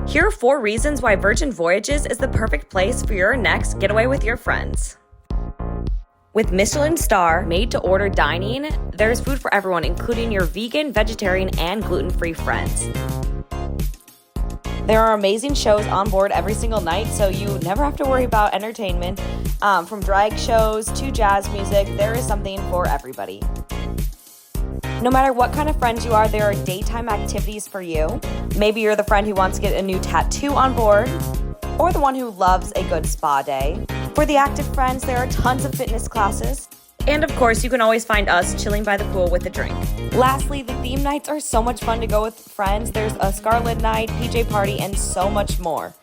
Here are 4 reasons why Virgin Voyages is the perfect place for your next getaway with your friends. With Michelin star, made-to-order dining, there's food for everyone, including your vegan, vegetarian, and gluten-free friends. There are amazing shows on board every single night, so you never have to worry about entertainment. From drag shows to jazz music, there is something for everybody. No matter what kind of friends you are, there are daytime activities for you. Maybe you're the friend who wants to get a new tattoo on board, or the one who loves a good spa day. For the active friends, there are tons of fitness classes. And of course, you can always find us chilling by the pool with a drink. Lastly, the theme nights are so much fun to go with friends. There's a Scarlet night, PJ party, and so much more.